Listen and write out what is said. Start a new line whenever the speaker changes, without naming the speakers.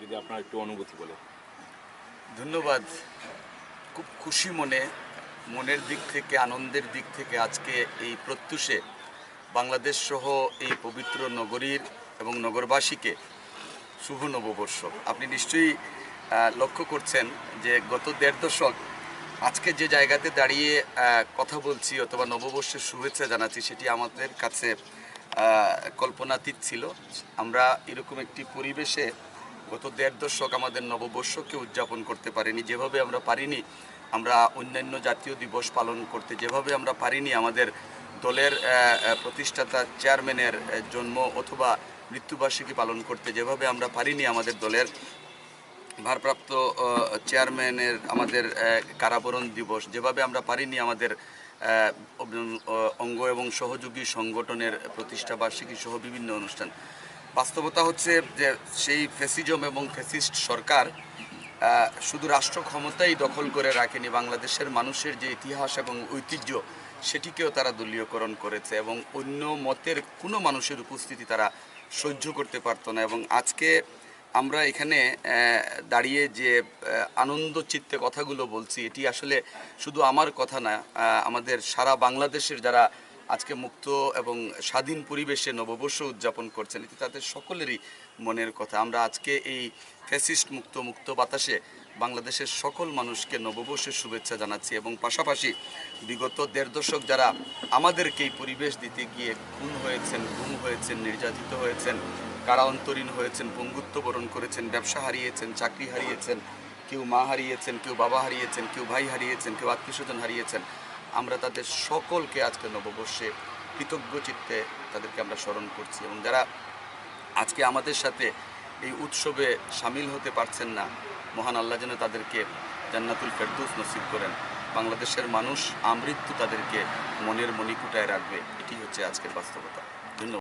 যদি আপনার একটু অনুভূতি বলে।
ধন্যবাদ। খুব খুশি মনের দিক থেকে, আনন্দের দিক থেকে আজকে এই প্রত্যুষে বাংলাদেশ সহ এই পবিত্র নগরীর এবং নগরবাসীকে শুভ নববর্ষ। আপনি নিশ্চয়ই লক্ষ্য করছেন যে গত ১.৫ দশক আজকে যে জায়গাতে দাঁড়িয়ে কথা বলছি অথবা নববর্ষের শুভেচ্ছা জানাচ্ছি, সেটি আমাদের কাছে কল্পনাতীত ছিল। আমরা এরকম একটি পরিবেশে গত ১.৫ দশক আমাদের নববর্ষকে উদযাপন করতে পারিনি। যেভাবে আমরা পারিনি আমরা অন্যান্য জাতীয় দিবস পালন করতে, যেভাবে আমরা পারিনি আমাদের দলের প্রতিষ্ঠাতা চেয়ারম্যানের জন্ম অথবা মৃত্যুবার্ষিকী পালন করতে, যেভাবে আমরা পারিনি আমাদের দলের ভারপ্রাপ্ত চেয়ারম্যানের আমাদের কারাবরণ দিবস, যেভাবে আমরা পারিনি আমাদের অঙ্গ এবং সহযোগী সংগঠনের প্রতিষ্ঠা বার্ষিকী সহ বিভিন্ন অনুষ্ঠান। বাস্তবতা হচ্ছে যে সেই ফ্যাসিজম এবং ফ্যাসিস্ট সরকার শুধু রাষ্ট্র ক্ষমতাই দখল করে রাখেনি, বাংলাদেশের মানুষের যে ইতিহাস এবং ঐতিহ্য সেটিকেও তারা দলীয়করণ করেছে এবং অন্য মতের কোনো মানুষের উপস্থিতি তারা সহ্য করতে পারতো না। এবং আজকে আমরা এখানে দাঁড়িয়ে যে আনন্দ চিত্তে কথাগুলো বলছি, এটি আসলে শুধু আমার কথা না, আমাদের সারা বাংলাদেশের যারা আজকে মুক্ত এবং স্বাধীন পরিবেশে নববর্ষ উদযাপন করছেন, এটি তাদের সকলেরই মনের কথা। আমরা আজকে এই ফ্যাসিস্ট মুক্ত বাতাসে বাংলাদেশের সকল মানুষকে নববর্ষের শুভেচ্ছা জানাচ্ছি এবং পাশাপাশি বিগত ১.৫ দশক যারা আমাদেরকে এই পরিবেশ দিতে গিয়ে খুন হয়েছেন, গুম হয়েছেন, নির্যাতিত হয়েছেন, কারান্তরীণ হয়েছেন, বন্ধুত্ব বরণ করেছেন, ব্যবসা হারিয়েছেন, চাকরি হারিয়েছেন, কেউ মা হারিয়েছেন, কেউ বাবা হারিয়েছেন, কেউ ভাই হারিয়েছেন, কেউ আত্মীয়স্বজন হারিয়েছেন, আমরা তাদের সকলকে আজকে নববর্ষে কৃতজ্ঞ চিত্তে তাদেরকে আমরা স্মরণ করছি। এবং যারা আজকে আমাদের সাথে এই উৎসবে সামিল হতে পারছেন না, মহান আল্লাহ যেন তাদেরকে জান্নাতুল ফেরদৌস নসিব করেন। বাংলাদেশের মানুষ আমৃত্যু তাদেরকে মনের মণিকুটায় রাখবে, এটি হচ্ছে আজকের বাস্তবতা। ধন্যবাদ।